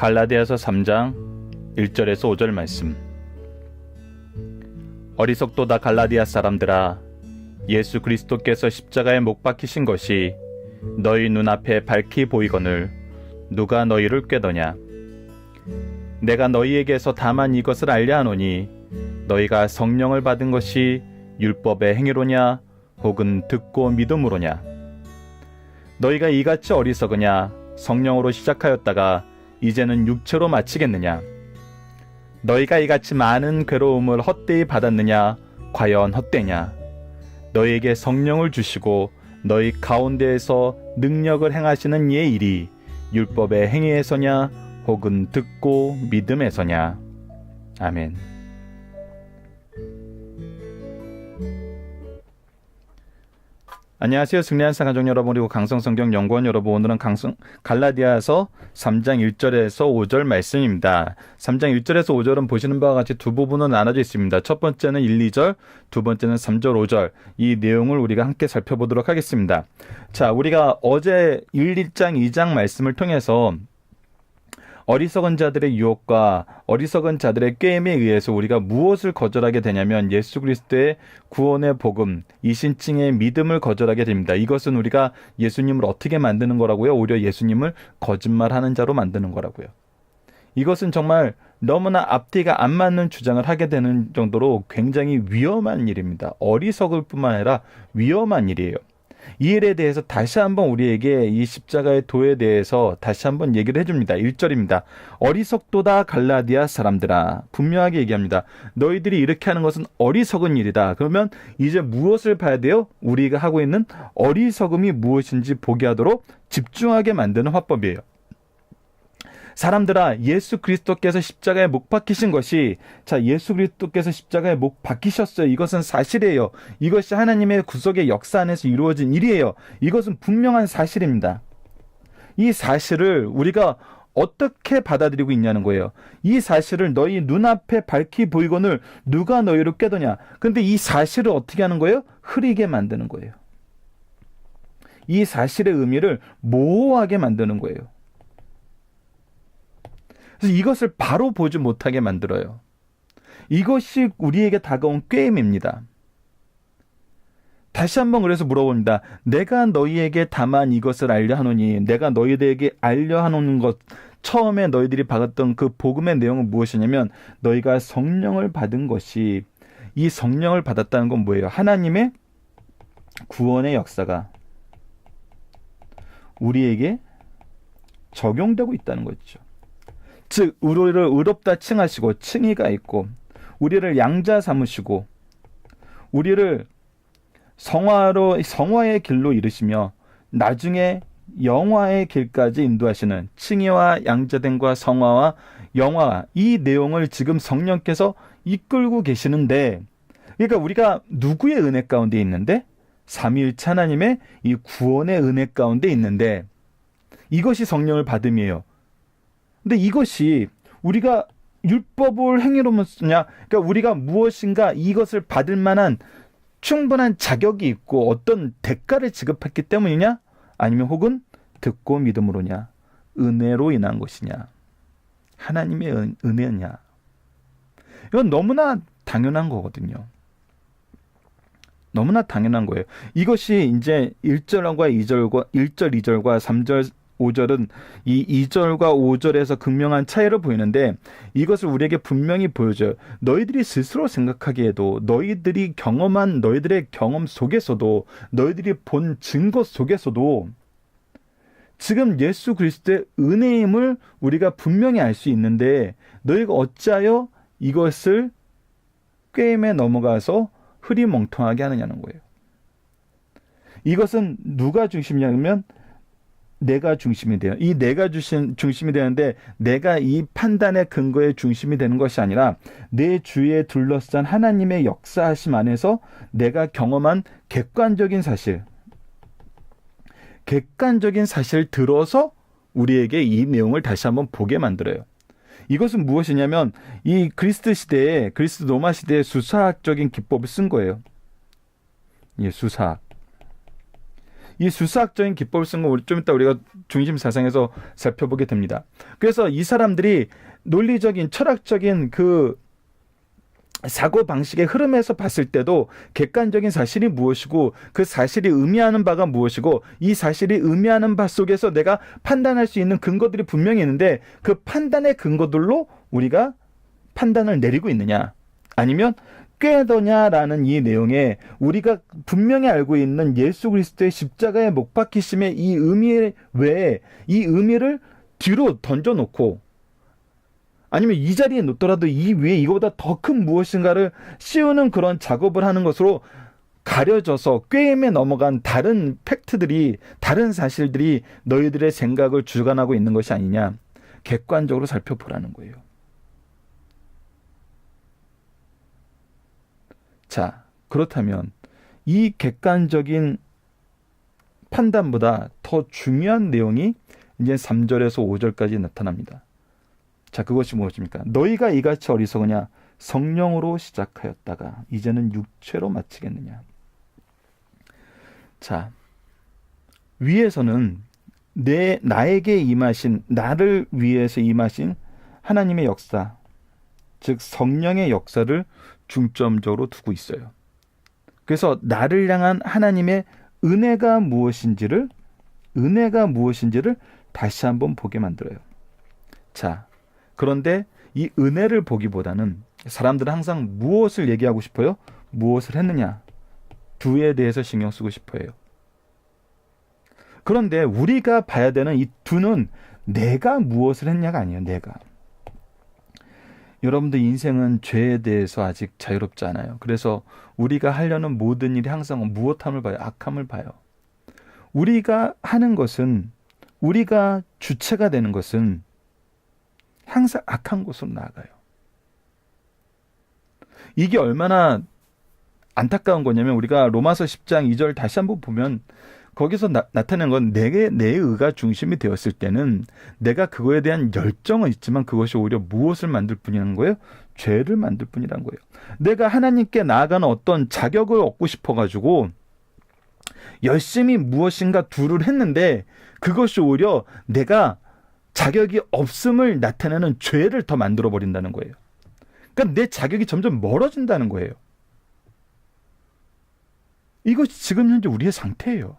갈라디아서 3장 1절에서 5절 말씀. 어리석도다 갈라디아 사람들아, 예수 그리스도께서 십자가에 못 박히신 것이 너희 눈앞에 밝히 보이거늘 누가 너희를 꾀더냐. 내가 너희에게서 다만 이것을 알려 하노니 너희가 성령을 받은 것이 율법의 행위로냐 혹은 듣고 믿음으로냐. 너희가 이같이 어리석으냐. 성령으로 시작하였다가 이제는 육체로 마치겠느냐. 너희가 이같이 많은 괴로움을 헛되이 받았느냐. 과연 헛되냐. 너희에게 성령을 주시고 너희 가운데에서 능력을 행하시는 이의 일이 율법의 행위에서냐 혹은 듣고 믿음에서냐. 아멘. 안녕하세요. 승리한 가족 여러분, 그리고 강성성경 연구원 여러분, 오늘은 갈라디아서 3장 1절에서 5절 말씀입니다. 3장 1절에서 5절은 보시는 바와 같이 두 부분으로 나눠져 있습니다. 첫 번째는 1, 2절, 두 번째는 3절, 5절. 이 내용을 우리가 함께 살펴보도록 하겠습니다. 자, 우리가 어제 1, 1장, 2장 말씀을 통해서 어리석은 자들의 유혹과 어리석은 자들의 꾀임에 의해서 우리가 무엇을 거절하게 되냐면 예수 그리스도의 구원의 복음, 이 신칭의 믿음을 거절하게 됩니다. 이것은 우리가 예수님을 어떻게 만드는 거라고요? 오히려 예수님을 거짓말하는 자로 만드는 거라고요. 이것은 정말 너무나 앞뒤가 안 맞는 주장을 하게 되는 정도로 굉장히 위험한 일입니다. 어리석을 뿐만 아니라 위험한 일이에요. 이 일에 대해서 다시 한번 우리에게 이 십자가의 도에 대해서 다시 한번 얘기를 해줍니다. 1절입니다. 어리석도다 갈라디아 사람들아. 분명하게 얘기합니다. 너희들이 이렇게 하는 것은 어리석은 일이다. 그러면 이제 무엇을 봐야 돼요? 우리가 하고 있는 어리석음이 무엇인지 보게 하도록 집중하게 만드는 화법이에요. 사람들아, 예수 그리스도께서 십자가에 못 박히신 것이, 자, 예수 그리스도께서 십자가에 못 박히셨어요. 이것은 사실이에요. 이것이 하나님의 구속의 역사 안에서 이루어진 일이에요. 이것은 분명한 사실입니다. 이 사실을 우리가 어떻게 받아들이고 있냐는 거예요. 이 사실을 너희 눈앞에 밝히 보이거늘 누가 너희를 꾀더냐. 그런데 이 사실을 어떻게 하는 거예요? 흐리게 만드는 거예요. 이 사실의 의미를 모호하게 만드는 거예요. 그래서 이것을 바로 보지 못하게 만들어요. 이것이 우리에게 다가온 꾀임입니다. 다시 한번 그래서 물어봅니다. 내가 너희에게 다만 이것을 알려 하노니, 내가 너희들에게 알려 하노는 것, 처음에 너희들이 받았던 그 복음의 내용은 무엇이냐면 너희가 성령을 받은 것이, 이 성령을 받았다는 건 뭐예요? 하나님의 구원의 역사가 우리에게 적용되고 있다는 거죠. 즉 우리를 의롭다 칭하시고 칭의가 있고, 우리를 양자 삼으시고 우리를 성화의 길로 이르시며 나중에 영화의 길까지 인도하시는 칭의와 양자됨과 성화와 영화, 이 내용을 지금 성령께서 이끌고 계시는데, 그러니까 우리가 누구의 은혜 가운데 있는데? 삼위일체 하나님의 이 구원의 은혜 가운데 있는데, 이것이 성령을 받음이에요. 근데 이것이 우리가 율법을 행위로만 쓰냐? 그러니까 우리가 무엇인가 이것을 받을 만한 충분한 자격이 있고 어떤 대가를 지급했기 때문이냐? 아니면 혹은 듣고 믿음으로냐? 은혜로 인한 것이냐? 하나님의 은혜냐? 이건 너무나 당연한 거거든요. 너무나 당연한 거예요. 이것이 이제 1절, 2절과 3절, 5절은 이 2절과 5절에서 극명한 차이를 보이는데, 이것을 우리에게 분명히 보여줘요. 너희들이 스스로 생각하기에도, 너희들이 경험한 너희들의 경험 속에서도, 너희들이 본 증거 속에서도 지금 예수 그리스도의 은혜임을 우리가 분명히 알 수 있는데, 너희가 어찌하여 이것을 꾀임에 넘어가서 흐리멍텅하게 하느냐는 거예요. 이것은 누가 중심이냐면 내가 중심이 돼요. 이 내가 중심이 되는데, 내가 이 판단의 근거의 중심이 되는 것이 아니라 내 주위에 둘러싼 하나님의 역사하심 안에서 내가 경험한 객관적인 사실을 들어서 우리에게 이 내용을 다시 한번 보게 만들어요. 이것은 무엇이냐면 이 그리스도 로마 시대의 수사학적인 기법을 쓴 거예요. 예, 수사학. 이 수사학적인 기법을 쓴 거 좀 이따 우리가 중심 사상에서 살펴보게 됩니다. 그래서 이 사람들이 논리적인 철학적인 그 사고 방식의 흐름에서 봤을 때도 객관적인 사실이 무엇이고 그 사실이 의미하는 바가 무엇이고 이 사실이 의미하는 바 속에서 내가 판단할 수 있는 근거들이 분명히 있는데 그 판단의 근거들로 우리가 판단을 내리고 있느냐 아니면 꾀더냐라는 이 내용에 우리가 분명히 알고 있는 예수 그리스도의 십자가의 못 박히심의 이 의미 외에 이 의미를 뒤로 던져놓고 아니면 이 자리에 놓더라도 이 위에 이거보다 더 큰 무엇인가를 씌우는 그런 작업을 하는 것으로 가려져서 꾀임에 넘어간 다른 팩트들이 다른 사실들이 너희들의 생각을 주관하고 있는 것이 아니냐 객관적으로 살펴보라는 거예요. 자, 그렇다면 이 객관적인 판단보다 더 중요한 내용이 이제 3절에서 5절까지 나타납니다. 자, 그것이 무엇입니까? 너희가 이같이 어리석으냐? 성령으로 시작하였다가 이제는 육체로 마치겠느냐? 자, 위에서는 나에게 임하신, 나를 위해서 임하신 하나님의 역사, 즉 성령의 역사를 중점적으로 두고 있어요. 그래서 나를 향한 하나님의 은혜가 무엇인지를 다시 한번 보게 만들어요. 자, 그런데 이 은혜를 보기보다는 사람들은 항상 무엇을 얘기하고 싶어요? 무엇을 했느냐? 두에 대해서 신경 쓰고 싶어요. 그런데 우리가 봐야 되는 이 두는 내가 무엇을 했냐가 아니에요. 내가. 여러분들 인생은 죄에 대해서 아직 자유롭지 않아요. 그래서 우리가 하려는 모든 일이 항상 무엇함을 봐요. 악함을 봐요. 우리가 하는 것은 우리가 주체가 되는 것은 항상 악한 곳으로 나아가요. 이게 얼마나 안타까운 거냐면 우리가 로마서 10장 2절 다시 한번 보면 거기서 나타낸 건 내 의가 중심이 되었을 때는 내가 그거에 대한 열정은 있지만 그것이 오히려 무엇을 만들 뿐이라는 거예요? 죄를 만들 뿐이라는 거예요. 내가 하나님께 나아가는 어떤 자격을 얻고 싶어가지고 열심히 무엇인가 두를 했는데 그것이 오히려 내가 자격이 없음을 나타내는 죄를 더 만들어 버린다는 거예요. 그러니까 내 자격이 점점 멀어진다는 거예요. 이것이 지금 현재 우리의 상태예요.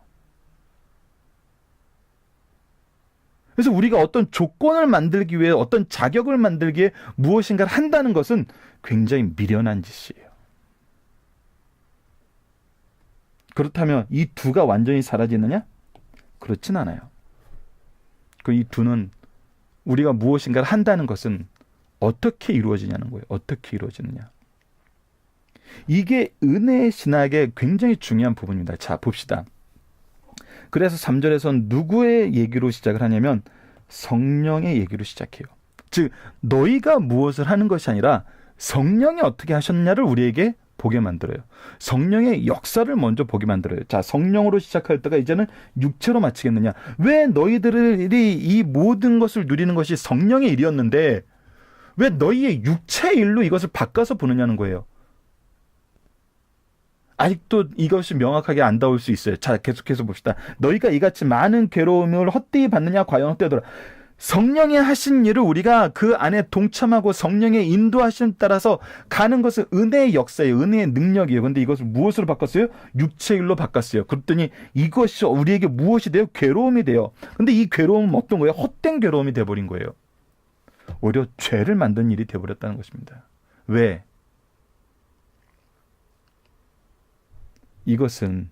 그래서 우리가 어떤 조건을 만들기 위해 어떤 자격을 만들기 위해 무엇인가를 한다는 것은 굉장히 미련한 짓이에요. 그렇다면 이 두가 완전히 사라지느냐? 그렇진 않아요. 이 두는 우리가 무엇인가를 한다는 것은 어떻게 이루어지냐는 거예요. 어떻게 이루어지느냐. 이게 은혜의 신학의 굉장히 중요한 부분입니다. 자, 봅시다. 그래서 3절에서는 누구의 얘기로 시작을 하냐면 성령의 얘기로 시작해요. 즉 너희가 무엇을 하는 것이 아니라 성령이 어떻게 하셨냐를 우리에게 보게 만들어요. 성령의 역사를 먼저 보게 만들어요. 자, 성령으로 시작하였다가 이제는 육체로 마치겠느냐. 왜 너희들이 이 모든 것을 누리는 것이 성령의 일이었는데 왜 너희의 육체의 일로 이것을 바꿔서 보느냐는 거예요. 아직도 이것이 명확하게 안 닿을 수 있어요. 자, 계속해서 봅시다. 너희가 이같이 많은 괴로움을 헛되이 받느냐? 과연 헛되더라. 성령이 하신 일을 우리가 그 안에 동참하고 성령의 인도하심에 따라서 가는 것은 은혜의 역사예요. 은혜의 능력이에요. 그런데 이것을 무엇으로 바꿨어요? 육체의 일로 바꿨어요. 그랬더니 이것이 우리에게 무엇이 돼요? 괴로움이 돼요. 그런데 이 괴로움은 어떤 거예요? 헛된 괴로움이 돼버린 거예요. 오히려 죄를 만든 일이 돼버렸다는 것입니다. 왜? 이것은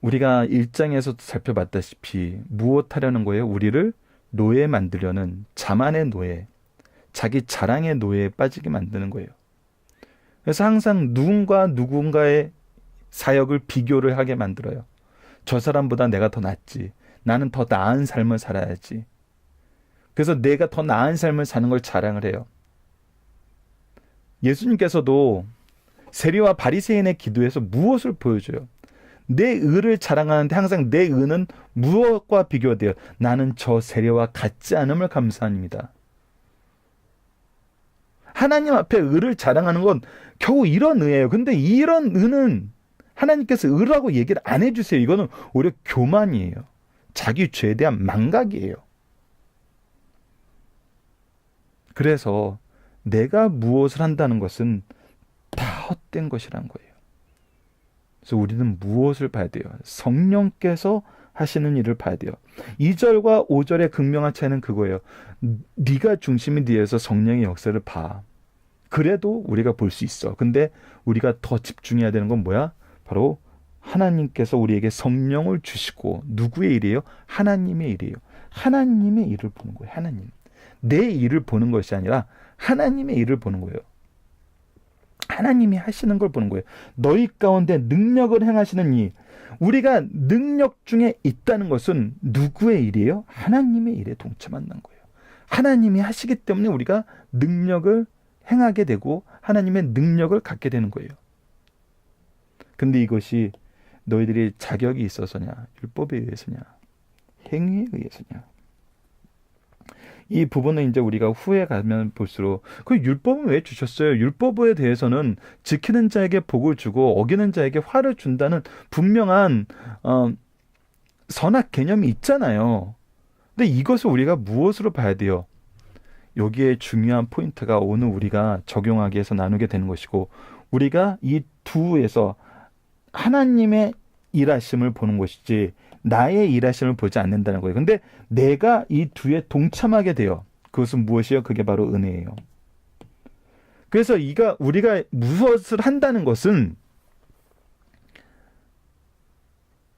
우리가 1장에서도 살펴봤다시피 무엇하려는 거예요? 우리를 노예 만들려는 자만의 노예, 자기 자랑의 노예에 빠지게 만드는 거예요. 그래서 항상 누군가의 사역을 비교를 하게 만들어요. 저 사람보다 내가 더 낫지. 나는 더 나은 삶을 살아야지. 그래서 내가 더 나은 삶을 사는 걸 자랑을 해요. 예수님께서도 세리와 바리새인의 기도에서 무엇을 보여줘요? 내 의를 자랑하는데 항상 내 의는 무엇과 비교돼요? 나는 저 세리와 같지 않음을 감사합니다. 하나님 앞에 의를 자랑하는 건 겨우 이런 의예요. 근데 이런 의는 하나님께서 의라고 얘기를 안 해주세요. 이거는 오히려 교만이에요. 자기 죄에 대한 망각이에요. 그래서 내가 무엇을 한다는 것은 다 헛된 것이란 거예요. 그래서 우리는 무엇을 봐야 돼요? 성령께서 하시는 일을 봐야 돼요. 2절과 5절의 극명한 차이는 그거예요. 네가 중심이 되어서 성령의 역사를 봐. 그래도 우리가 볼 수 있어. 근데 우리가 더 집중해야 되는 건 뭐야? 바로 하나님께서 우리에게 성령을 주시고, 누구의 일이에요? 하나님의 일이에요. 하나님의 일을 보는 거예요. 하나님. 내 일을 보는 것이 아니라 하나님의 일을 보는 거예요. 하나님이 하시는 걸 보는 거예요. 너희 가운데 능력을 행하시는 이, 우리가 능력 중에 있다는 것은 누구의 일이에요? 하나님의 일에 동참한다는 거예요. 하나님이 하시기 때문에 우리가 능력을 행하게 되고 하나님의 능력을 갖게 되는 거예요. 근데 이것이 너희들이 자격이 있어서냐, 율법에 의해서냐, 행위에 의해서냐. 이 부분은 이제 우리가 후에 가면 볼수록, 그 율법은 왜 주셨어요? 율법에 대해서는 지키는 자에게 복을 주고 어기는 자에게 화를 준다는 분명한 선악 개념이 있잖아요. 근데 이것을 우리가 무엇으로 봐야 돼요? 여기에 중요한 포인트가 오늘 우리가 적용하기 위해서 나누게 되는 것이고, 우리가 이 두에서 하나님의 일하심을 보는 것이지 나의 일하심을 보지 않는다는 거예요. 근데 내가 이 두에 동참하게 돼요. 그것은 무엇이요? 그게 바로 은혜예요. 그래서 우리가 무엇을 한다는 것은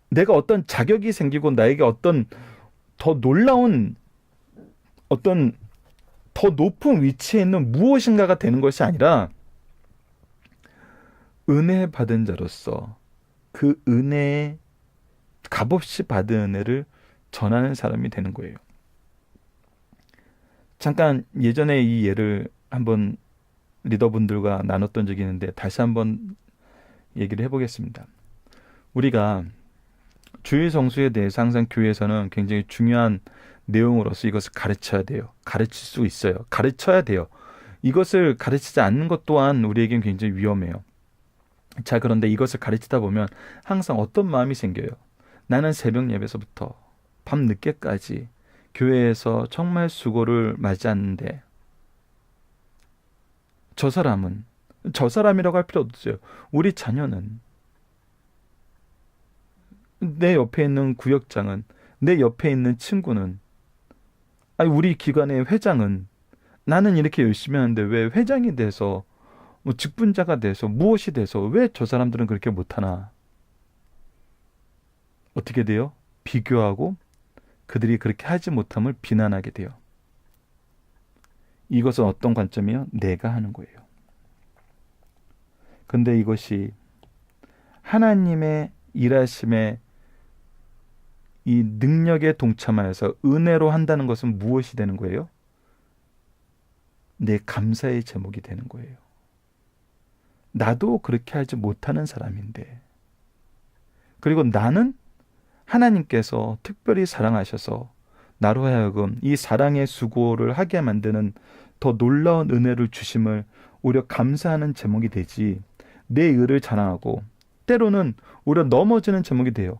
내가 어떤 자격이 생기고 나에게 어떤 더 놀라운 어떤 더 높은 위치에 있는 무엇인가가 되는 것이 아니라 은혜 받은 자로서 그 은혜에 값없이 받은 은혜를 전하는 사람이 되는 거예요. 잠깐 예전에 이 예를 한번 리더분들과 나눴던 적이 있는데 다시 한번 얘기를 해보겠습니다. 우리가 주일 성수에 대해서 항상 교회에서는 굉장히 중요한 내용으로서 이것을 가르쳐야 돼요. 가르칠 수 있어요. 가르쳐야 돼요. 이것을 가르치지 않는 것 또한 우리에겐 굉장히 위험해요. 자, 그런데 이것을 가르치다 보면 항상 어떤 마음이 생겨요. 나는 새벽 예배서부터 밤 늦게까지 교회에서 정말 수고를 맞이하는데 저 사람이라고 할 필요 없어요. 우리 자녀는, 내 옆에 있는 구역장은, 내 옆에 있는 친구는, 아니 우리 기관의 회장은 나는 이렇게 열심히 하는데 왜 회장이 돼서 뭐 직분자가 돼서 무엇이 돼서 왜 저 사람들은 그렇게 못하나? 어떻게 돼요? 비교하고 그들이 그렇게 하지 못함을 비난하게 돼요. 이것은 어떤 관점이에요? 내가 하는 거예요. 근데 이것이 하나님의 일하심에 이 능력에 동참하여서 은혜로 한다는 것은 무엇이 되는 거예요? 내 감사의 제목이 되는 거예요. 나도 그렇게 하지 못하는 사람인데, 그리고 나는 하나님께서 특별히 사랑하셔서 나로 하여금 이 사랑의 수고를 하게 만드는 더 놀라운 은혜를 주심을 오히려 감사하는 제목이 되지, 내 의를 자랑하고 때로는 오히려 넘어지는 제목이 돼요.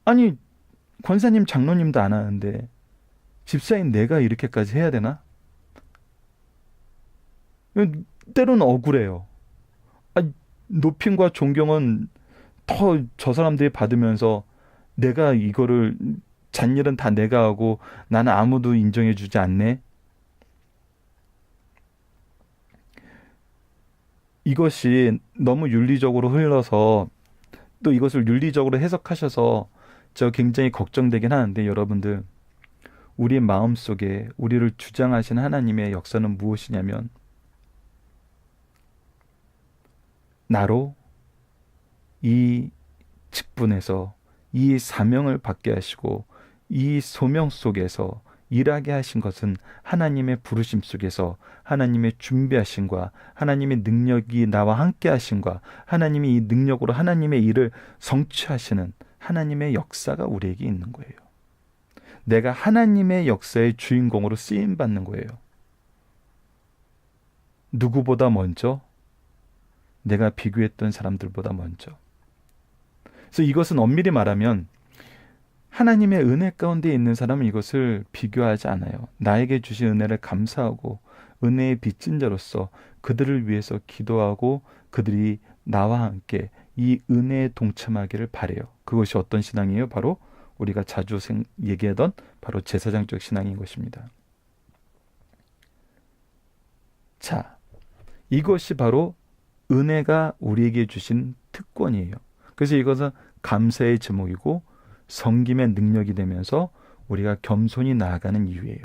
아니 권사님 장로님도 안 하는데 집사인 내가 이렇게까지 해야 되나? 때로는 억울해요. 아니, 높임과 존경은 더 저 사람들이 받으면서 내가 이거를 잔일은 다 내가 하고 나는 아무도 인정해 주지 않네. 이것이 너무 윤리적으로 흘러서 또 이것을 윤리적으로 해석하셔서 저 굉장히 걱정되긴 하는데, 여러분들, 우리 마음속에 우리를 주장하신 하나님의 역사는 무엇이냐면, 나로 이 직분에서 이 사명을 받게 하시고 이 소명 속에서 일하게 하신 것은 하나님의 부르심 속에서 하나님의 준비하심과 하나님의 능력이 나와 함께 하심과 하나님이 이 능력으로 하나님의 일을 성취하시는 하나님의 역사가 우리에게 있는 거예요. 내가 하나님의 역사의 주인공으로 쓰임받는 거예요. 누구보다 먼저, 내가 비교했던 사람들보다 먼저. 그래서 이것은 엄밀히 말하면 하나님의 은혜 가운데 있는 사람은 이것을 비교하지 않아요. 나에게 주신 은혜를 감사하고 은혜의 빚진 자로서 그들을 위해서 기도하고 그들이 나와 함께 이 은혜에 동참하기를 바라요. 그것이 어떤 신앙이에요? 바로 우리가 자주 얘기하던 바로 제사장적 신앙인 것입니다. 자, 이것이 바로 은혜가 우리에게 주신 특권이에요. 그래서 이것은 감사의 제목이고 섬김의 능력이 되면서 우리가 겸손히 나아가는 이유예요.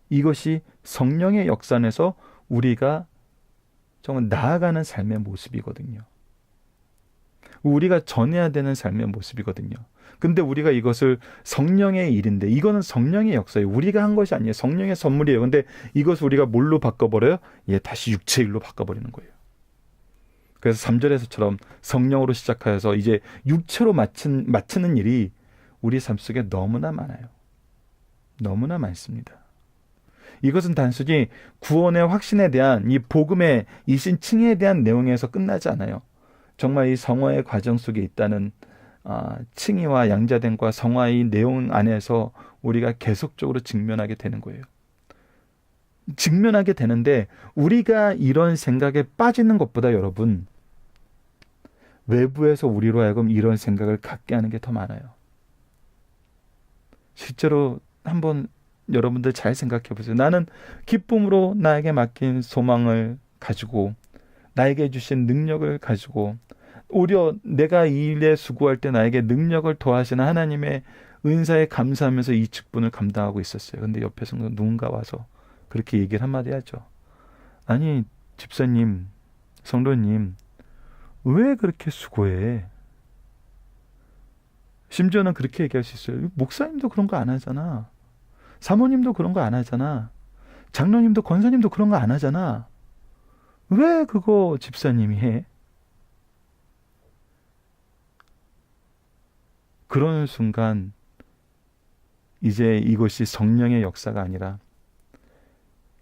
이것이 성령의 역사 안에서 우리가 정말 나아가는 삶의 모습이거든요. 우리가 전해야 되는 삶의 모습이거든요. 근데 우리가 이것을 성령의 일인데 이거는 성령의 역사예요. 우리가 한 것이 아니에요. 성령의 선물이에요. 근데 이것을 우리가 뭘로 바꿔버려요? 다시 육체의 일로 바꿔버리는 거예요. 그래서 3절에서처럼 성령으로 시작하여서 이제 육체로 마치는 일이 우리 삶 속에 너무나 많아요. 너무나 많습니다. 이것은 단순히 구원의 확신에 대한 이 복음의 이 신칭에 대한 내용에서 끝나지 않아요. 정말 이 성화의 과정 속에 있다는 칭의와 양자됨과 성화의 내용 안에서 우리가 계속적으로 직면하게 되는 거예요. 직면하게 되는데 우리가 이런 생각에 빠지는 것보다 여러분 외부에서 우리로 하여금 이런 생각을 갖게 하는 게 더 많아요. 실제로 한번 여러분들 잘 생각해 보세요. 나는 기쁨으로 나에게 맡긴 소망을 가지고 나에게 주신 능력을 가지고 오히려 내가 이 일에 수고할 때 나에게 능력을 더하시는 하나님의 은사에 감사하면서 이 직분을 감당하고 있었어요. 근데 옆에서 누군가 와서 그렇게 얘기를 한마디 하죠. 아니 집사님, 성도님 왜 그렇게 수고해? 심지어는 그렇게 얘기할 수 있어요. 목사님도 그런 거 안 하잖아. 사모님도 그런 거 안 하잖아. 장로님도 권사님도 그런 거 안 하잖아. 왜 그거 집사님이 해? 그런 순간 이제 이것이 성령의 역사가 아니라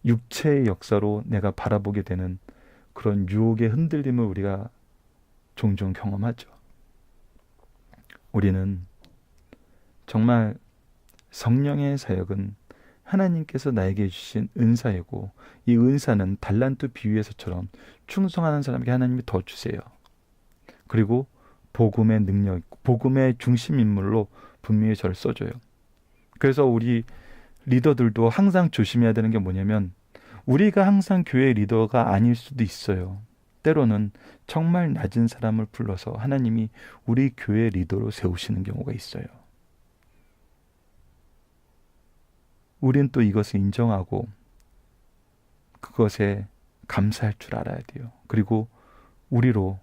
육체의 역사로 내가 바라보게 되는 그런 유혹의 흔들림을 우리가 종종 경험하죠. 우리는 정말 성령의 사역은 하나님께서 나에게 주신 은사이고 이 은사는 달란트 비유에서처럼 충성하는 사람에게 하나님이 더 주세요. 그리고 복음의 능력, 복음의 중심 인물로 분명히 저를 써줘요. 그래서 우리 리더들도 항상 조심해야 되는 게 뭐냐면 우리가 항상 교회 리더가 아닐 수도 있어요. 때로는 정말 낮은 사람을 불러서 하나님이 우리 교회 리더로 세우시는 경우가 있어요. 우린 또 이것을 인정하고 그것에 감사할 줄 알아야 돼요. 그리고 우리에게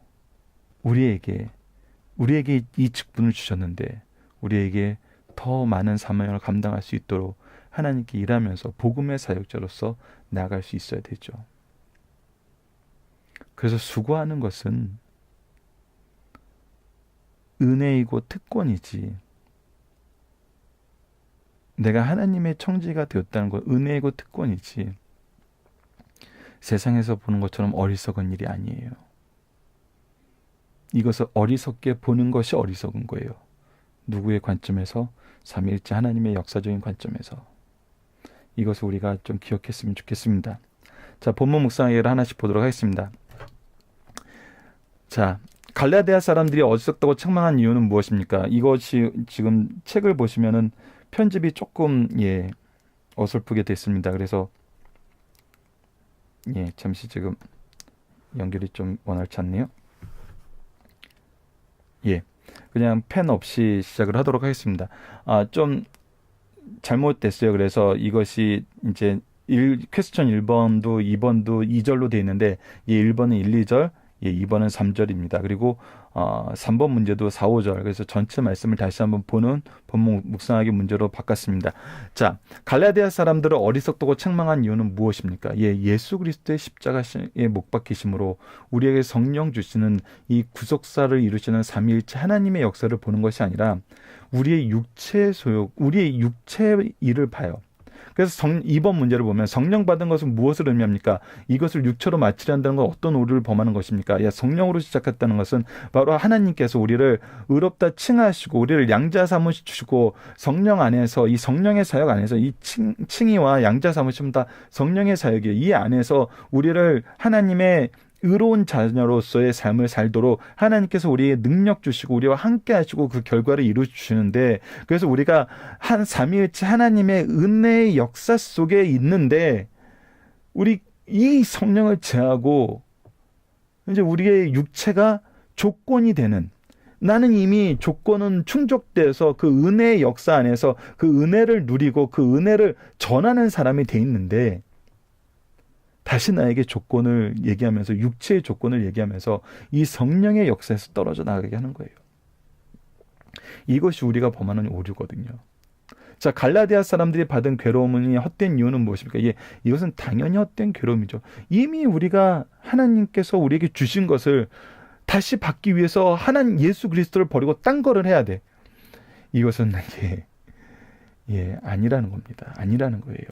이 직분을 주셨는데 우리에게 더 많은 사명을 감당할 수 있도록 하나님께 일하면서 복음의 사역자로서 나아갈 수 있어야 되죠. 그래서 수고하는 것은 은혜이고 특권이지 내가 하나님의 청지가 되었다는 것 은혜이고 특권이지 세상에서 보는 것처럼 어리석은 일이 아니에요. 이것을 어리석게 보는 것이 어리석은 거예요. 누구의 관점에서? 삼위일체 하나님의 역사적인 관점에서. 이것을 우리가 좀 기억했으면 좋겠습니다. 자, 본문 묵상회를 하나씩 보도록 하겠습니다. 자, 갈라디아 사람들이 어리석다고 책망한 이유는 무엇입니까? 이것이 지금 책을 보시면은 편집이 조금 어설프게 됐습니다. 그래서 잠시 지금 연결이 좀 원활치 않네요. 그냥 펜 없이 시작을 하도록 하겠습니다. 좀 잘못됐어요. 그래서 이것이 이제 퀘스천 1번도 2번도 2절로 되어 있는데 1번은 1, 2절, 2번은 3절입니다. 그리고 3번 문제도 4, 5절. 그래서 전체 말씀을 다시 한번 보는 본문 묵상하기 문제로 바꿨습니다. 자, 갈라디아 사람들을 어리석다고 책망한 이유는 무엇입니까? 예수 그리스도의 십자가에 못 박히심으로 우리에게 성령 주시는 이 구속사를 이루시는 삼위일체 하나님의 역사를 보는 것이 아니라 우리의 육체의 소욕, 우리의 육체의 일을 봐요. 그래서 2번 문제를 보면 성령 받은 것은 무엇을 의미합니까? 이것을 육체로 마치려 한다는 건 어떤 오류를 범하는 것입니까? 성령으로 시작했다는 것은 바로 하나님께서 우리를 의롭다 칭하시고 우리를 양자 삼으시고 성령 안에서 이 성령의 사역 안에서 이 칭의와 양자 삼으심 다 성령의 사역이에요. 이 안에서 우리를 하나님의 의로운 자녀로서의 삶을 살도록 하나님께서 우리에게 능력 주시고 우리와 함께 하시고 그 결과를 이루어 주시는데, 그래서 우리가 한 삼위일체 하나님의 은혜의 역사 속에 있는데 우리 이 성령을 제하고 이제 우리의 육체가 조건이 되는, 나는 이미 조건은 충족돼서 그 은혜의 역사 안에서 그 은혜를 누리고 그 은혜를 전하는 사람이 돼 있는데 다시 나에게 조건을 얘기하면서 육체의 조건을 얘기하면서 이 성령의 역사에서 떨어져 나가게 하는 거예요. 이것이 우리가 범하는 오류거든요. 자, 갈라디아 사람들이 받은 괴로움이 헛된 이유는 무엇입니까? 이것은 당연히 헛된 괴로움이죠. 이미 우리가 하나님께서 우리에게 주신 것을 다시 받기 위해서 하나님 예수 그리스도를 버리고 딴 거를 해야 돼. 이것은 아니라는 겁니다. 아니라는 거예요.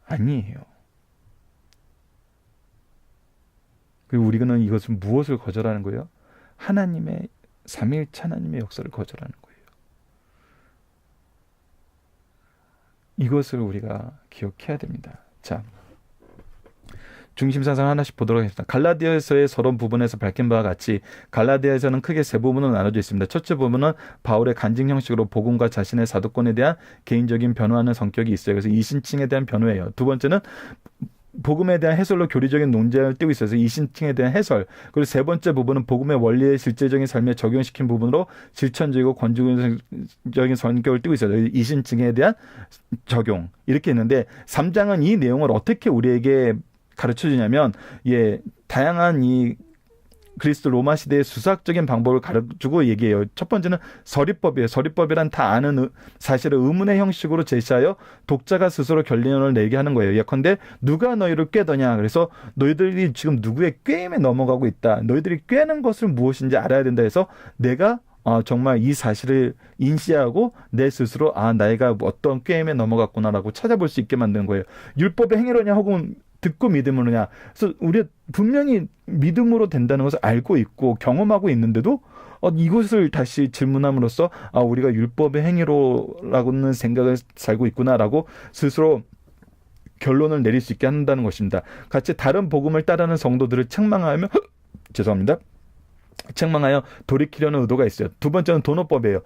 아니에요. 그리고 우리는 이것은 무엇을 거절하는 거예요? 하나님의 삼위일체 하나님의 역사를 거절하는 거예요. 이것을 우리가 기억해야 됩니다. 자, 중심사상 하나씩 보도록 하겠습니다. 갈라디아서의 서론 부분에서 밝힌 바와 같이 갈라디아에서는 크게 세 부분으로 나눠져 있습니다. 첫째 부분은 바울의 간증 형식으로 복음과 자신의 사도권에 대한 개인적인 변호하는 성격이 있어요. 그래서 이신칭에 대한 변호예요. 두 번째는 복음에 대한 해설로 교리적인 논쟁을 띄고 있어서 이신칭에 대한 해설. 그리고 세 번째 부분은 복음의 원리의 실제적인 삶에 적용시킨 부분으로 실천적이고 권위적인 성격을 띄고 있어요. 이신칭에 대한 적용. 이렇게 있는데 3장은 이 내용을 어떻게 우리에게 가르쳐 주냐면 다양한 이 그리스도 로마 시대의 수학적인 방법을 가르쳐주고 얘기해요. 첫 번째는 서리법이에요. 서리법이란 다 아는 사실을 의문의 형식으로 제시하여 독자가 스스로 결론을 내게 하는 거예요. 예컨대 누가 너희를 꾀더냐. 그래서 너희들이 지금 누구의 꾀임에 넘어가고 있다. 너희들이 꾀는 것을 무엇인지 알아야 된다 해서 내가 정말 이 사실을 인지하고 내 스스로 내가 어떤 꾀임에 넘어갔구나라고 찾아볼 수 있게 만드는 거예요. 율법의 행위로냐 혹은 듣고 믿음으로냐. 그래서 우리가 분명히 믿음으로 된다는 것을 알고 있고 경험하고 있는데도 이것을 다시 질문함으로써 우리가 율법의 행위로라고는 생각을 살고 있구나라고 스스로 결론을 내릴 수 있게 한다는 것입니다. 같이 다른 복음을 따르는 성도들을 책망하여 돌이키려는 의도가 있어요. 두 번째는 도노법이에요.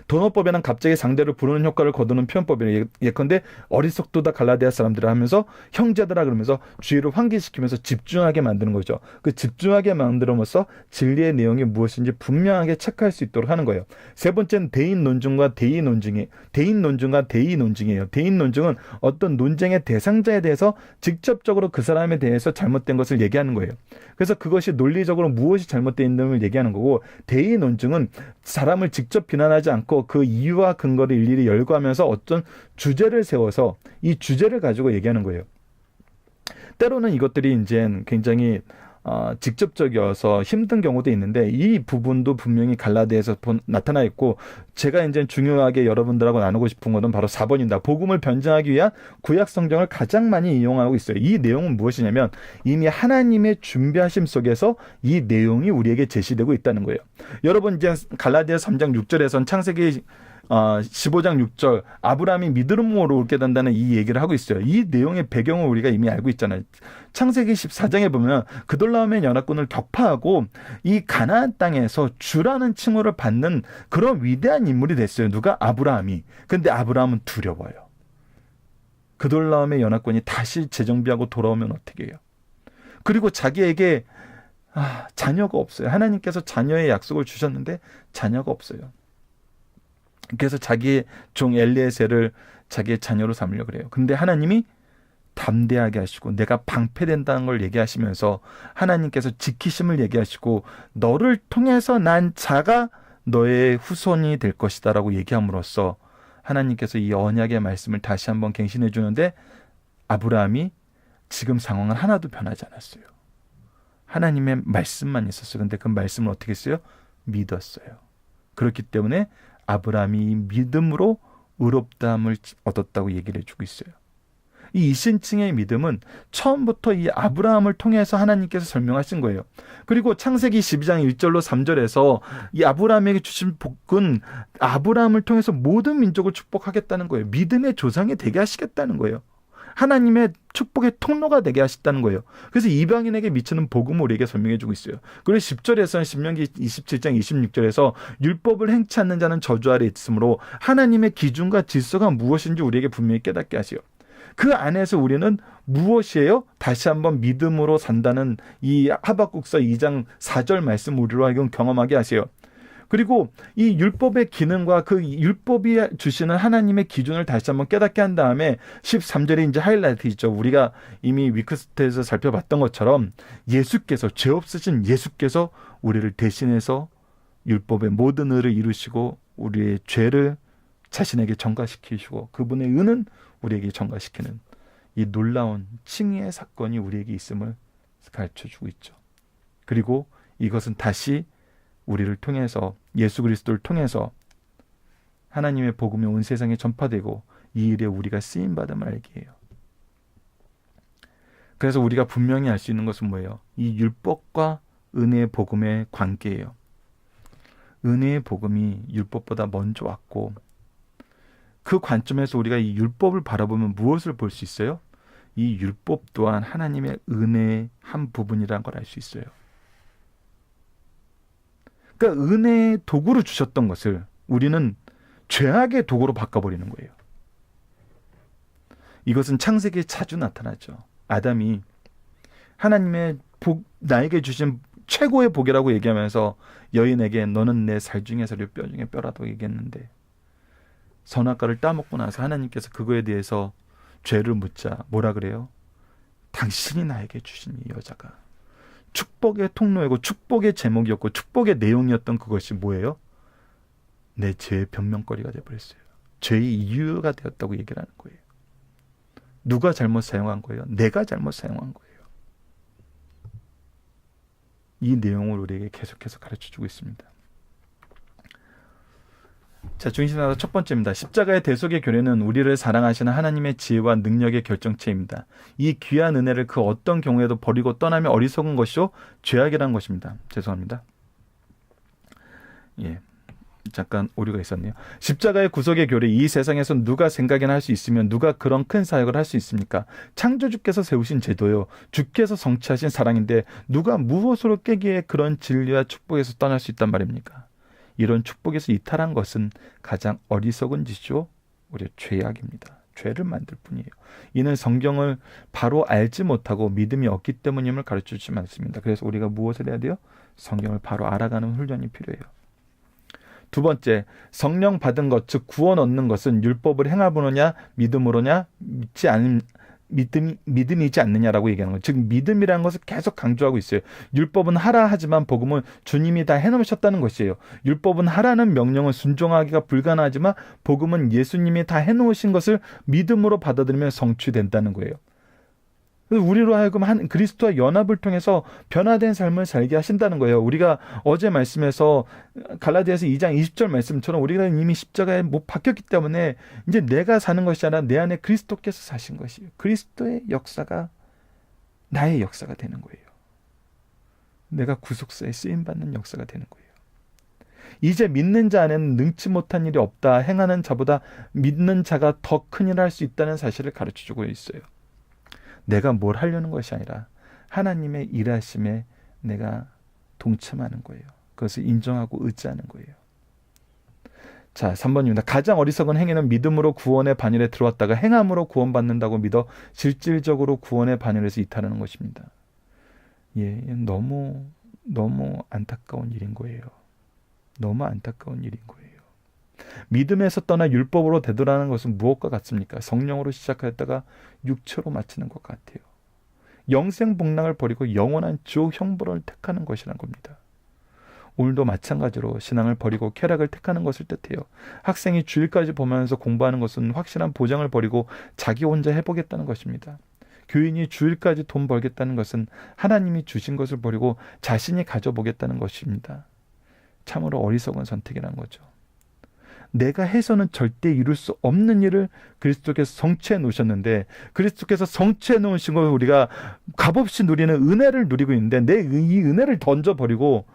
도노법에는 갑자기 상대를 부르는 효과를 거두는 표현법이에요. 예컨대 어리석도다 갈라디아 사람들을 하면서 형제들아 그러면서 주의를 환기시키면서 집중하게 만드는 거죠. 그 집중하게 만들어서 진리의 내용이 무엇인지 분명하게 체크할 수 있도록 하는 거예요. 세 번째는 대인 논증과 대의 논증이에요. 대인 논증은 어떤 논쟁의 대상자에 대해서 직접적으로 그 사람에 대해서 잘못된 것을 얘기하는 거예요. 그래서 그것이 논리적으로 무엇이 잘못되어 있는지를 얘기하는 거고, 대의 논증은 사람을 직접 비난하지 않고 그 이유와 근거를 일일이 열거하면서 어떤 주제를 세워서 이 주제를 가지고 얘기하는 거예요. 때로는 이것들이 이제 굉장히 직접적이어서 힘든 경우도 있는데 이 부분도 분명히 갈라디아에서 나타나 있고, 제가 이제 중요하게 여러분들하고 나누고 싶은 것은 바로 4번입니다. 복음을 변증하기 위한 구약 성경을 가장 많이 이용하고 있어요. 이 내용은 무엇이냐면 이미 하나님의 준비하심 속에서 이 내용이 우리에게 제시되고 있다는 거예요. 여러분 이제 갈라디아 3장 6절에선 창세기 15장 6절 아브라함이 믿음으로 옳게 된다는 이 얘기를 하고 있어요. 이 내용의 배경을 우리가 이미 알고 있잖아요. 창세기 14장에 보면 그돌라오멜 연합군을 격파하고 이 가나안 땅에서 주라는 칭호를 받는 그런 위대한 인물이 됐어요. 누가? 아브라함이. 근데 아브라함은 두려워요. 그돌라오멜 연합군이 다시 재정비하고 돌아오면 어떻게 해요? 그리고 자기에게 자녀가 없어요. 하나님께서 자녀의 약속을 주셨는데 자녀가 없어요. 그래서 자기의 종 엘리에셀을 자기의 자녀로 삼으려고 그래요. 근데 하나님이 담대하게 하시고 내가 방패된다는 걸 얘기하시면서 하나님께서 지키심을 얘기하시고 너를 통해서 난 자가 너의 후손이 될 것이다 라고 얘기함으로써 하나님께서 이 언약의 말씀을 다시 한번 갱신해 주는데, 아브라함이 지금 상황은 하나도 변하지 않았어요. 하나님의 말씀만 있었어요. 근데 그 말씀을 어떻게 했어요? 믿었어요. 그렇기 때문에 아브라함이 믿음으로 의롭다함을 얻었다고 얘기를 해주고 있어요. 이 이신층의 믿음은 처음부터 이 아브라함을 통해서 하나님께서 설명하신 거예요. 그리고 창세기 12장 1절로 3절에서 이 아브라함에게 주신 복은 아브라함을 통해서 모든 민족을 축복하겠다는 거예요. 믿음의 조상이 되게 하시겠다는 거예요. 하나님의 축복의 통로가 되게 하셨다는 거예요. 그래서 이방인에게 미치는 복음을 우리에게 설명해 주고 있어요. 그리고 10절에서는 신명기 27장 26절에서 율법을 행치 않는 자는 저주 아래 있으므로 하나님의 기준과 질서가 무엇인지 우리에게 분명히 깨닫게 하시요. 그 안에서 우리는 무엇이에요? 다시 한번 믿음으로 산다는 이 하박국서 2장 4절 말씀 우리로 하여금 경험하게 하세요. 그리고 이 율법의 기능과 그 율법이 주시는 하나님의 기준을 다시 한번 깨닫게 한 다음에 13절에 이제 하이라이트 있죠. 우리가 이미 위크스트에서 살펴봤던 것처럼 예수께서, 죄 없으신 예수께서 우리를 대신해서 율법의 모든 의를 이루시고 우리의 죄를 자신에게 전가시키시고 그분의 의는 우리에게 전가시키는 이 놀라운 칭의의 사건이 우리에게 있음을 가르쳐주고 있죠. 그리고 이것은 다시 우리를 통해서, 예수 그리스도를 통해서 하나님의 복음이 온 세상에 전파되고 이 일에 우리가 쓰임받음을 알게 해요. 그래서 우리가 분명히 알 수 있는 것은 뭐예요? 이 율법과 은혜의 복음의 관계예요. 은혜의 복음이 율법보다 먼저 왔고 그 관점에서 우리가 이 율법을 바라보면 무엇을 볼 수 있어요? 이 율법 또한 하나님의 은혜의 한 부분이라는 걸 알 수 있어요. 그러니까 은혜의 도구로 주셨던 것을 우리는 죄악의 도구로 바꿔버리는 거예요. 이것은 창세기에 자주 나타나죠. 아담이 하나님의 복, 나에게 주신 최고의 복이라고 얘기하면서 여인에게 너는 내 살 중에 살이 뼈 중에 뼈라고 얘기했는데 선악과를 따먹고 나서 하나님께서 그거에 대해서 죄를 묻자 뭐라 그래요? 당신이 나에게 주신 이 여자가 축복의 통로이고 축복의 제목이었고 축복의 내용이었던 그것이 뭐예요? 내 죄의 변명거리가 되어버렸어요. 죄의 이유가 되었다고 얘기를 하는 거예요. 누가 잘못 사용한 거예요? 내가 잘못 사용한 거예요. 이 내용을 우리에게 계속해서 가르쳐주고 있습니다. 자, 중심하다 첫 번째입니다. 십자가의 대속의 교례는 우리를 사랑하시는 하나님의 지혜와 능력의 결정체입니다. 이 귀한 은혜를 그 어떤 경우에도 버리고 떠나면 어리석은 것이요 죄악이라는 것입니다. 죄송합니다. 예, 잠깐 오류가 있었네요. 십자가의 구속의 교례, 이 세상에서 누가 생각이나 할 수 있으면 누가 그런 큰 사역을 할 수 있습니까? 창조주께서 세우신 제도요, 주께서 성취하신 사랑인데 누가 무엇으로 깨기에 그런 진리와 축복에서 떠날 수 있단 말입니까? 이런 축복에서 이탈한 것은 가장 어리석은 짓이죠. 오히려 죄악입니다. 죄를 만들 뿐이에요. 이는 성경을 바로 알지 못하고 믿음이 없기 때문임을 가르쳐주지 않습니다. 그래서 우리가 무엇을 해야 돼요? 성경을 바로 알아가는 훈련이 필요해요. 두 번째, 성령 받은 것, 즉 구원 얻는 것은 율법을 행함으로냐 믿음으로냐 믿음이지 않느냐라고 얘기하는 거예요. 즉 믿음이라는 것을 계속 강조하고 있어요. 율법은 하라 하지만 복음은 주님이 다 해놓으셨다는 것이에요. 율법은 하라는 명령은 순종하기가 불가능하지만 복음은 예수님이 다 해놓으신 것을 믿음으로 받아들이면 성취된다는 거예요. 우리로 하여금 그리스도와 연합을 통해서 변화된 삶을 살게 하신다는 거예요. 우리가 어제 말씀에서 갈라디아서 2장 20절 말씀처럼 우리가 이미 십자가에 못 박혔기 때문에 이제 내가 사는 것이 아니라 내 안에 그리스도께서 사신 것이에요. 그리스도의 역사가 나의 역사가 되는 거예요. 내가 구속사에 쓰임받는 역사가 되는 거예요. 이제 믿는 자 안에는 능치 못한 일이 없다. 행하는 자보다 믿는 자가 더 큰 일을 할 수 있다는 사실을 가르쳐주고 있어요. 내가 뭘 하려는 것이 아니라 하나님의 일하심에 내가 동참하는 거예요. 그것을 인정하고 의지하는 거예요. 자, 3번입니다. 가장 어리석은 행위는 믿음으로 구원의 반열에 들어왔다가 행함으로 구원받는다고 믿어 실질적으로 구원의 반열에서 이탈하는 것입니다. 예, 너무 안타까운 일인 거예요. 너무 안타까운 일인 거예요. 믿음에서 떠나 율법으로 되돌아가는 것은 무엇과 같습니까? 성령으로 시작하였다가 육체로 마치는 것 같아요. 영생복락을 버리고 영원한 주 형벌을 택하는 것이라는 겁니다. 오늘도 마찬가지로 신앙을 버리고 쾌락을 택하는 것을 뜻해요. 학생이 주일까지 보면서 공부하는 것은 확실한 보장을 버리고 자기 혼자 해보겠다는 것입니다. 교인이 주일까지 돈 벌겠다는 것은 하나님이 주신 것을 버리고 자신이 가져보겠다는 것입니다. 참으로 어리석은 선택이라는 거죠. 내가 해서는 절대 이룰 수 없는 일을 그리스도께서 성취해 놓으셨는데, 그리스도께서 성취해 놓으신 걸 우리가 값없이 누리는 은혜를 누리고 있는데, 이 은혜를 던져버리고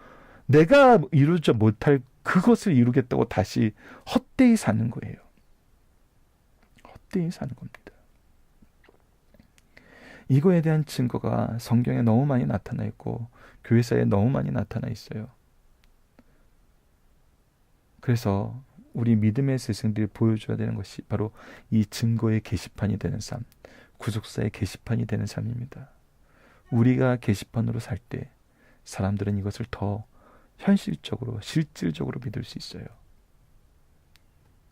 내가 이루지 못할 그것을 이루겠다고 다시 헛되이 사는 거예요. 헛되이 사는 겁니다. 이거에 대한 증거가 성경에 너무 많이 나타나 있고 교회사에 너무 많이 나타나 있어요. 그래서 우리 믿음의 스승들이 보여줘야 되는 것이 바로 이 증거의 게시판이 되는 삶, 구속사의 게시판이 되는 삶입니다. 우리가 게시판으로 살 때 사람들은 이것을 더 현실적으로, 실질적으로 믿을 수 있어요.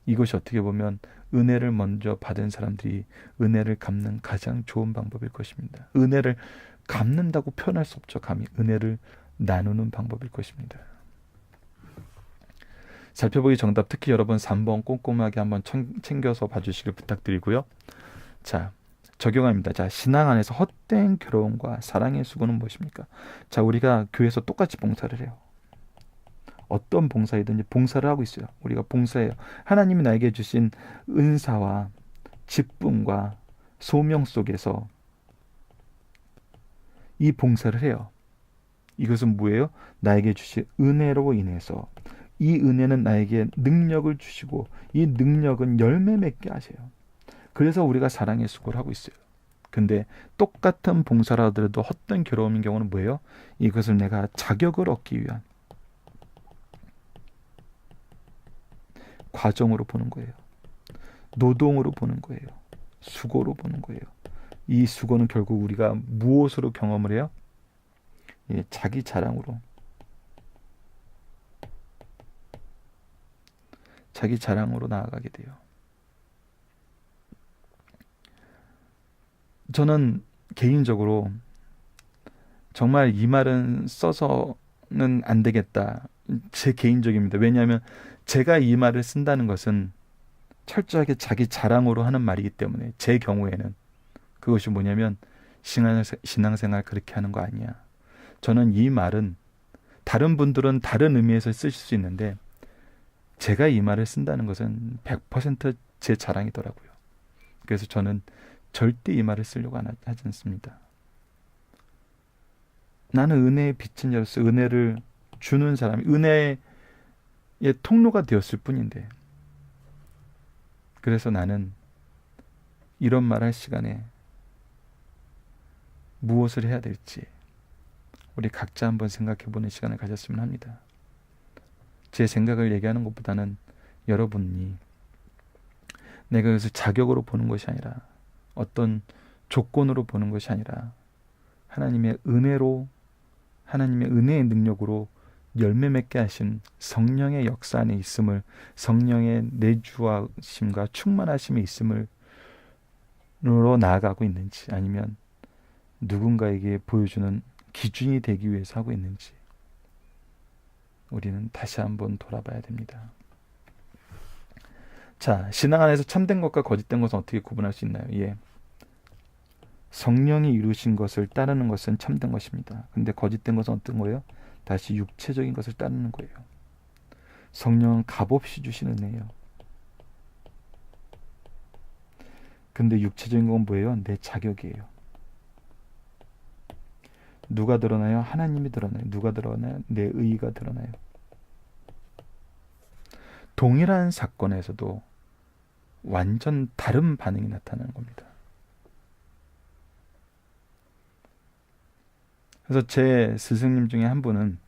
이것이 어떻게 보면 은혜를 먼저 받은 사람들이 은혜를 갚는 가장 좋은 방법일 것입니다. 은혜를 갚는다고 표현할 수 없죠. 감히 은혜를 나누는 방법일 것입니다. 살펴보기 정답, 특히 여러분 3번 꼼꼼하게 한번 챙겨서 봐주시길 부탁드리고요. 자, 적용합니다. 자, 신앙 안에서 헛된 괴로움과 사랑의 수고는 무엇입니까? 자, 우리가 교회에서 똑같이 봉사를 해요. 어떤 봉사이든지 봉사를 하고 있어요. 우리가 봉사해요. 하나님이 나에게 주신 은사와 직분과 소명 속에서 이 봉사를 해요. 이것은 뭐예요? 나에게 주신 은혜로 인해서 이 은혜는 나에게 능력을 주시고 이 능력은 열매 맺게 하세요. 그래서 우리가 사랑의 수고를 하고 있어요. 근데 똑같은 봉사를 하더라도 헛된 괴로움인 경우는 뭐예요? 이것을 내가 자격을 얻기 위한 과정으로 보는 거예요. 노동으로 보는 거예요. 수고로 보는 거예요. 이 수고는 결국 우리가 무엇으로 경험을 해요? 예, 자기 자랑으로. 자기 자랑으로 나아가게 돼요. 저는 개인적으로 정말 이 말은 써서는 안 되겠다. 제 개인적입니다. 왜냐하면 제가 이 말을 쓴다는 것은 철저하게 자기 자랑으로 하는 말이기 때문에 제 경우에는 그것이 뭐냐면 신앙생활 그렇게 하는 거 아니야. 저는 이 말은 다른 분들은 다른 의미에서 쓰실 수 있는데 제가 이 말을 쓴다는 것은 100% 제 자랑이더라고요. 그래서 저는 절대 이 말을 쓰려고 하지 않습니다. 나는 은혜의 빛인 자로서 은혜를 주는 사람이 은혜의 통로가 되었을 뿐인데, 그래서 나는 이런 말 할 시간에 무엇을 해야 될지 우리 각자 한번 생각해보는 시간을 가졌으면 합니다. 제 생각을 얘기하는 것보다는 여러분이 내가 그것을 자격으로 보는 것이 아니라 어떤 조건으로 보는 것이 아니라 하나님의 은혜로, 하나님의 은혜의 능력으로 열매 맺게 하신 성령의 역사 안에 있음을, 성령의 내주하심과 충만하심이 있음으로 나아가고 있는지, 아니면 누군가에게 보여주는 기준이 되기 위해서 하고 있는지 우리는 다시 한번 돌아봐야 됩니다. 자, 신앙 안에서 참된 것과 거짓된 것은 어떻게 구분할 수 있나요? 예. 성령이 이루신 것을 따르는 것은 참된 것입니다. 근데 거짓된 것은 어떤 거예요? 다시 육체적인 것을 따르는 거예요. 성령은 값없이 주신 은혜예요. 근데 육체적인 건 뭐예요? 내 자격이에요. 누가 드러나요? 하나님이 드러나요. 누가 드러나요? 내 의의가 드러나요. 동일한 사건에서도 완전 다른 반응이 나타나는 겁니다. 그래서 제 스승님 중에 한 분은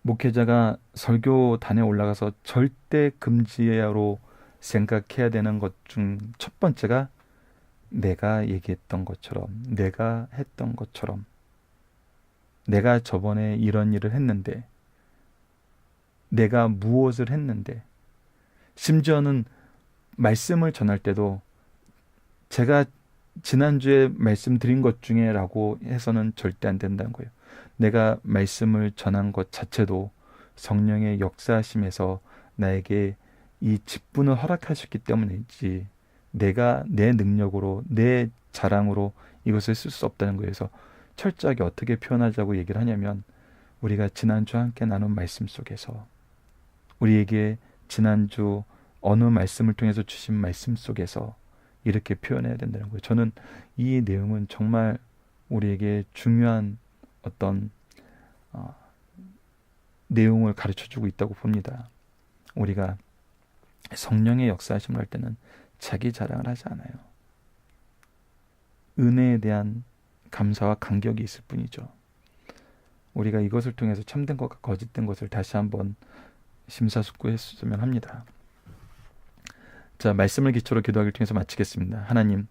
목회자가 설교단에 올라가서 절대 금지로 생각해야 되는 것 중 첫 번째가 내가 얘기했던 것처럼, 내가 했던 것처럼, 내가 저번에 이런 일을 했는데, 내가 무엇을 했는데, 심지어는 말씀을 전할 때도 제가 지난주에 말씀드린 것 중에 라고 해서는 절대 안 된다는 거예요. 내가 말씀을 전한 것 자체도 성령의 역사하심에서 나에게 이 직분을 허락하셨기 때문이지 내가 내 능력으로, 내 자랑으로 이것을 쓸 수 없다는 거예요. 그래서 철저하게 어떻게 표현하자고 얘기를 하냐면, 우리가 지난주 함께 나눈 말씀 속에서 우리에게 지난주 어느 말씀을 통해서 주신 말씀 속에서 이렇게 표현해야 된다는 거예요. 저는 이 내용은 정말 우리에게 중요한 어떤 내용을 가르쳐주고 있다고 봅니다. 우리가 성령의 역사하심을 할 때는 자기 자랑을 하지 않아요. 은혜에 대한 감사와 감격이 있을 뿐이죠. 우리가 이것을 통해서 참된 것과 거짓된 것을 다시 한번 심사숙고했으면 합니다. 자, 말씀을 기초로 기도하기를 통해서 마치겠습니다. 하나님,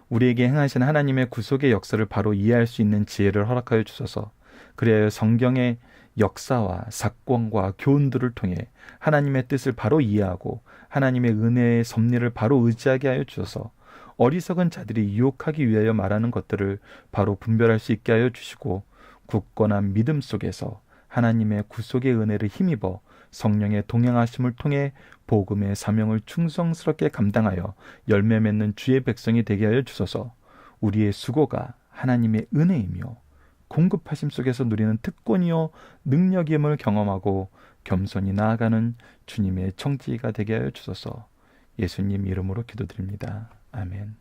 우리에게 행하신 하나님의 구속의 역사를 바로 이해할 수 있는 지혜를 허락하여 주소서. 그리하여 성경의 역사와 사건과 교훈들을 통해 하나님의 뜻을 바로 이해하고 하나님의 은혜의 섭리를 바로 의지하게 하여 주소서. 어리석은 자들이 유혹하기 위하여 말하는 것들을 바로 분별할 수 있게 하여 주시고 굳건한 믿음 속에서 하나님의 구속의 은혜를 힘입어 성령의 동행하심을 통해 복음의 사명을 충성스럽게 감당하여 열매 맺는 주의 백성이 되게 하여 주소서. 우리의 수고가 하나님의 은혜이며 공급하심 속에서 누리는 특권이요 능력임을 경험하고 겸손히 나아가는 주님의 청지기가 되게 하여 주소서. 예수님 이름으로 기도드립니다. 아멘.